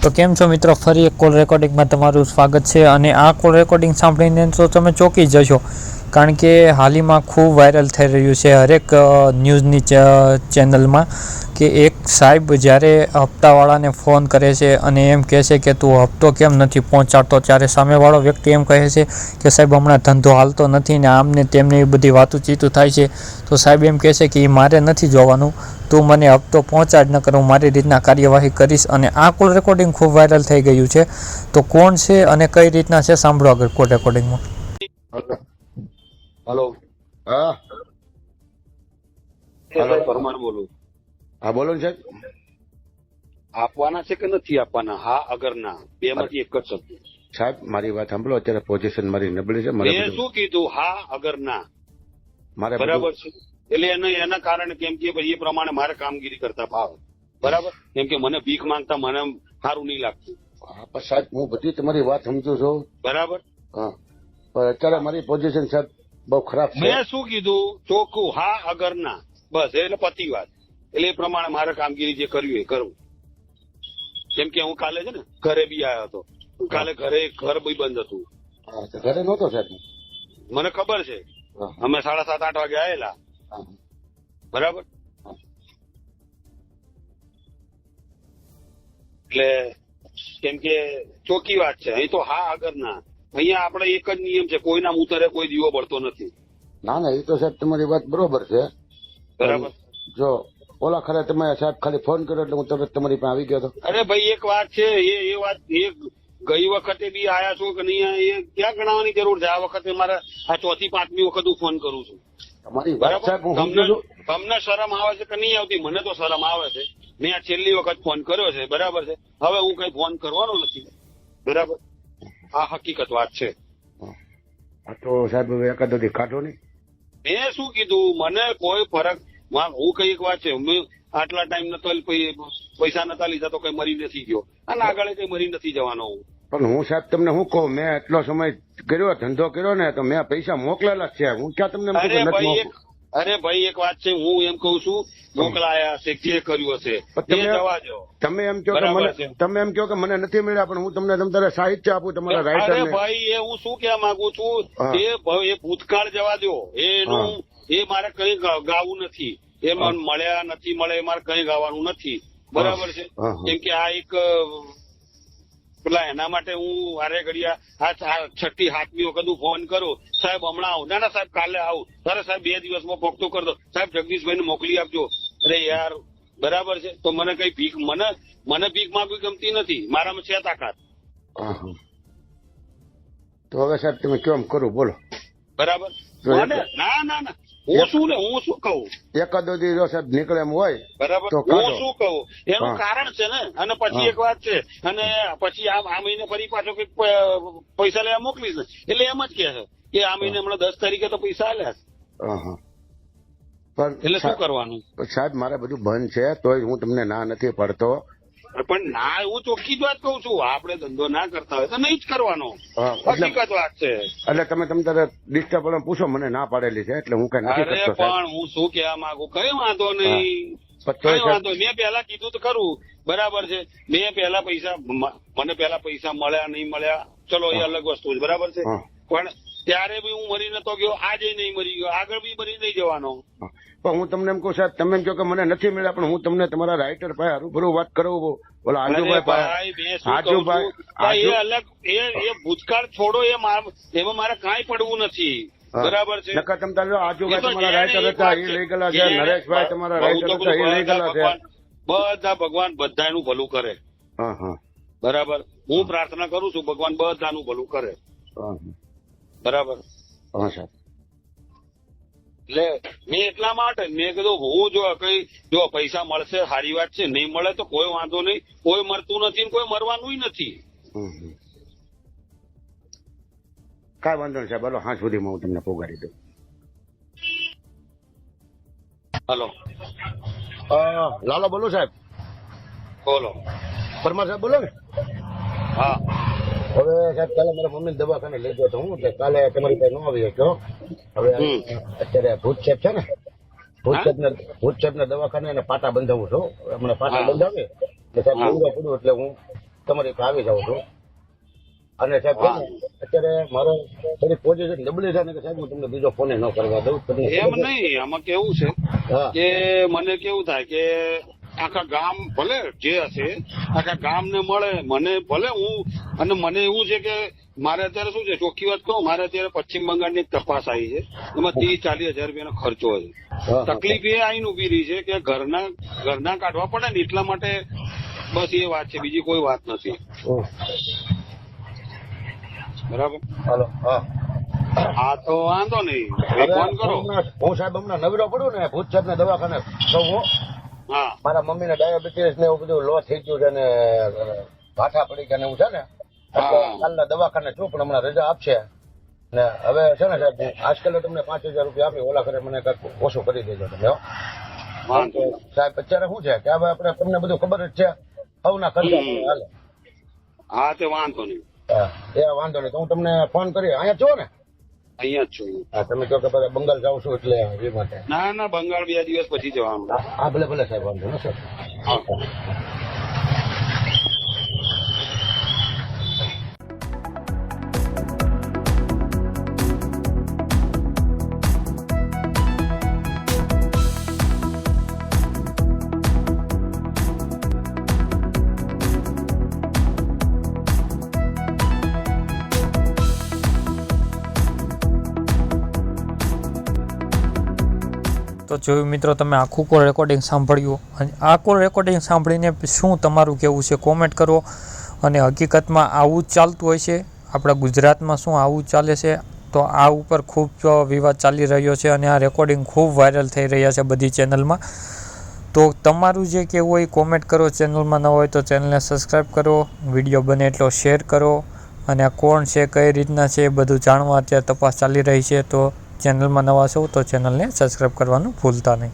તો કેમ છો મિત્રો, ફરી એક કોલ રેકોર્ડિંગમાં તમારું સ્વાગત છે. અને આ કોલ રેકોર્ડિંગ સાંભળીને તો તમે ચોંકી જશો, કારણ કે હાલમાં ખૂબ વાયરલ થઈ રહ્યું છે હરેક ન્યૂઝની ચેનલમાં કે એક સાહેબ જ્યારે હપ્તાવાળાને ફોન કરે છે અને એમ કહે છે કે તું હપ્તો કેમ નથી પહોંચાડતો, ત્યારે સામેવાળો વ્યક્તિ એમ કહે છે કે સાહેબ હમણાં ધંધો હાલતો નથી ને આમને તેમને એ બધી વાતું ચીતું થાય છે. તો સાહેબ એમ કહે છે કે એ મારે નથી જોવાનું, તું મને હપ્તો પહોંચાડ, ન કરું મારી રીતના કાર્યવાહી કરીશ. અને આ કોલ રેકોર્ડિંગ ખૂબ વાયરલ થઈ ગયું છે. તો કોણ છે અને કઈ રીતના છે, સાંભળો આગળ કોલ રેકોર્ડિંગમાં. હલો. હા હલો, પરમાર બોલું. હા બોલો ને સાહેબ. આપવાના છે કે નથી આપવાના? હા અગર ના, બે માંથી એક જ શબ્દ. સાહેબ મારી વાત સાંભળો, અત્યારે પોઝિશન મારી નબળી છે. મેં શું કીધું? હા અગર ના, મારે બરાબર છે. એટલે એના કારણે કેમ કે ભાઈ એ પ્રમાણે મારે કામગીરી કરતા ભાવ, બરાબર. કેમ કે મને ભીખ માંગતા મને સારું નહીં લાગતું. હા પણ સાહેબ હું બધી તમારી વાત સમજુ છું, બરાબર. હા પણ અત્યારે મારી પોઝિશન સાહેબ બહુ ખરાબ છે. મેં શું કીધું? ચોખ્ખું હા અગર ના, બસ. એટલે પતી વાત. એટલે એ પ્રમાણે મારે કામગીરી જે કર્યું એ કરવું. કેમ કે હું કાલે છે ને ઘરે બી આવ્યો હતો. કાલે ઘર બી બંધ હતું. હા તો ઘરે નહોતો સાહેબ. મને ખબર છે. હા. અમે 7:30-8 વાગે આવેલા, હા. બરાબર. એટલે કેમ કે ચોખ્ખી વાત છે. અહીં તો હા અગર ના. અહીંયા આપણે એક જ નિયમ છે, કોઈના મુતરે કોઈ દીવો બળતો નથી. ના ના એ તો સાહેબ તમારી વાત બરોબર છે. બરાબર. જો ઓલા ખરે તમે સાહેબ ખાલી ફોન કર્યો એટલે હું તરત તમારી પાસે આવી ગયો હતો. અરે ભાઈ એક વાત છે, એ વાત ગઈ વખતે બી આયા છો કે નહીં, એ ક્યાં ગણાવવાની જરૂર છે? આ વખતે મારે આ 4મી-5મી વખત હું ફોન કરું છું. તમારી વાત સાહેબ હું સમજુ છું. તમને શરમ આવે છે કે નહીં આવતી? મને તો શરમ આવે છે. મેં આ છેલ્લી વખત ફોન કર્યો છે, બરાબર છે. હવે હું કઈ ફોન કરવાનો નથી, બરાબર. આ હકીકત વાત છે. આ તો સાહેબ હવે એકાદો દી કાઢો નહીં. મેં શું કીધું? મને કોઈ ફરક, હું કઈ એક વાત છે, મેં આટલા ટાઈમ નતો પૈસા નતા લીધા તો કઈ મરી નથી ગયો, અને આગળ કઈ મરી નથી જવાનો હું. પણ હું સાહેબ તમને શું કહું, મેં એટલો સમય કર્યો, ધંધો કર્યો ને, તો મેં પૈસા મોકલેલા જ છે. હું ક્યાં તમને એમ કહું કે નથી મોકલું? અરે ભાઈ એક વાત છે, હું એમ કઉ છું મોકલાયા હશે, જે કર્યું હશે એ જવા દો. તમે એમ કહો કે મને, તમે એમ કહો કે મને નથી મળ્યા, પણ હું તમને તમારે સાહિત્ય આપું તમારા રાઇટર. અરે ભાઈ એ હું શું કહેવા માંગુ છું, એ ભૂતકાળ જવા દો. એનું એ મારે કઈ ગાવું નથી. એ મને મળ્યા નથી મળે એ મારે કઈ ગાવાનું નથી, બરાબર છે. કેમ કે આ એક પેલા એના માટે હું વારે ઘડિયા આ 6મી-7મી વખત હું ફોન કરું, સાહેબ હમણાં આવું, ના સાહેબ કાલે આવું, અરે સાહેબ 2 દિવસમાં પોખતો કરી દો, સાહેબ જગદીશભાઈને મોકલી આપજો. અરે યાર, બરાબર છે. તો મને કઈ ભીખ, મને ભીખ માંગવી ગમતી નથી. મારામાં છે તાકાત. તો હવે સાહેબ તમે કેમ કરું બોલો? બરાબર. ના ના ના, હું શું કહું? એકાદો દી જો સાહેબ નીકળે એમ હોય, બરાબર. હું શું કહું એનું કારણ છે ને. અને પછી એક વાત છે, અને પછી આ મહિને ફરી પાછો કઈક પૈસા લેવા મોકલીશ ને, એટલે એમ જ કે છે કે આ મહિને હમણાં 10 તારીખે તો પૈસા આલ્યા. પણ એટલે શું કરવાનું? સાહેબ મારે બધું બંધ છે, તોય હું તમને ના નથી પડતો. પણ ના, હું ચોખ્ખી જ વાત કઉ છું, આપણે ધંધો ના કરતા હોય તો નહીં જ કરવાનો. હકીકત વાત છે. એટલે તમે તારે ડિસ્ટર્બ પૂછો, મને ના પાડેલી છે એટલે હું કઈ નથી કરતો. પણ હું શું કહેવા માંગુ, કઈ વાંધો નહીં, કઈ વાંધો. મેં પેલા કીધું તો ખરું, બરાબર છે. મેં પેલા મને પેલા પૈસા મળ્યા નહીં મળ્યા, ચલો એ અલગ વસ્તુ છે, બરાબર છે. પણ ત્યારે બી હું મરી નતો ગયો, આજે નહીં મરી ગયો, આગળ બી મરી નહીં જવાનો. પણ હું તમને એમ કહું સાહેબ, તમે એમ કહો કે મને નથી મળ્યા, પણ હું તમને તમારા રાઇટર પાસે હરૂભરૂ વાત કરાવું. બોલો આજુભાઈ એ અલગ, એ ભૂતકાળ છોડો, એમાં મારે કાંઈ પડવું નથી, બરાબર છે. નકર તમે આજુભાઈ તમારા રાઇટર હતા એ લઈ ગયેલા છે, નરેશભાઈ તમારા રાઇટર હતા એ લઈ ગયેલા છે. બધા ભગવાન બધાનું ભલું કરે, બરાબર. હું પ્રાર્થના કરું છું ભગવાન બધાનું ભલું કરે, બરાબર. એટલે મેં એટલા માટે મેં કીધું, હું જો પૈસા મળશે સારી વાત છે, નહીં મળે તો કોઈ વાંધો નહીં. કોઈ મરતું નથી ને કોઈ મરવાનું નથી. કાંઈ વાંધો નહીં સાહેબ, હાલો હાં સુધીમાં હું તમને પોગાડી દઉં. હલો, લાલો બોલો સાહેબ. બોલો. પરમાર સાહેબ બોલો ને. હા. હવે સાહેબ કાલે મારા મમ્મી દવાખાને લઈ ગયો હતો હું, એટલે કાલે તમારી પાસે ન આવી શક્યો. હવે અત્યારે ભૂત સાહેબ છે ને, ભૂત સાહેબ ના દવાખાને એને પાટા બંધાવું છું. હમણાં પાટા બંધાવે એટલે સાહેબ પડ્યું એટલે હું તમારી પાસે આવી જાઉં છું. અને સાહેબ અત્યારે મારો થોડી પોઝિશન નબળી છે ને કે સાહેબ હું તમને બીજો ફોન ન કરવા દઉં. એમ નહીં, આમાં કેવું છે હા કે મને કેવું થાય કે આખા ગામ ભલે જે હશે આખા ગામને મળે મને ભલે હું, અને મને એવું છે કે મારે અત્યારે શું છે ચોખ્ખી વાત કહું, મારે અત્યારે પશ્ચિમ બંગાળની એક તપાસ આવી છે, એમાં 30-40 હજાર રૂપિયાનો ખર્ચો છે. તકલીફ એ આઈને ઉભી રહી છે કે ઘરના કાઢવા પડે ને એટલા માટે, બસ એ વાત છે, બીજી કોઈ વાત નથી. બરાબર. હાલો. હા હા તો વાંધો નહીં, ફોન કરો. હું સાહેબ હમણાં નવરો પડું ને ભૂત સાહેબ ને દવાખાને તો હું હા મારા મમ્મી ને ડાયાબિટીસ ને એવું બધું લો થઈ ગયું છે ને ભાઠા પડી ગયા ને એવું છે ને, એટલે કાલના દવાખાને છું, પણ હમણાં રજા આપશે ને હવે છે ને સાહેબ આજકાલ તમને 5,000 રૂપિયા આપી, ઓલા કરે મને કંઈક ઓછું કરી દેજો તમે. વાંધો સાહેબ અત્યારે શું છે કે હવે આપણે તમને બધું ખબર જ છે, સૌના ખર્ચા હાલે. હા તે વાંધો નહીં. એ વાંધો નહીં, તો હું તમને ફોન કરી. અહીંયા છો ને? અહીંયા જ છું. હા તમે કહો કે બધા બંગાળ જાઉં છું એટલે એ માટે. ના બંગાળ 2 દિવસ પછી જવાનું. હા ભલે સાહેબ, વાંધો ને સર. હા. તો જોયું મિત્રો, તમે આખું કોલ રેકોર્ડિંગ સાંભળ્યું, અને આ કોલ રેકોર્ડિંગ સાંભળીને શું તમારું કહેવું છે કોમેન્ટ કરો. અને હકીકતમાં આવું જ ચાલતું હોય છે આપણા ગુજરાતમાં? શું આવું ચાલે છે? તો આ ઉપર ખૂબ વિવાદ ચાલી રહ્યો છે અને આ રેકોર્ડિંગ ખૂબ વાયરલ થઈ રહ્યા છે બધી ચેનલમાં. તો તમારું જે કહેવું હોય કોમેન્ટ કરો. ચેનલમાં ન હોય તો ચેનલને સબસ્ક્રાઈબ કરો, વિડીયો બને એટલો શેર કરો, અને આ કોણ છે, કઈ રીતના છે એ બધું જાણવા અત્યારે તપાસ ચાલી રહી છે. તો ચેનલમાં નવા છો તો ચેનલને સબસ્ક્રાઈબ કરવાનું ભૂલતા નહીં.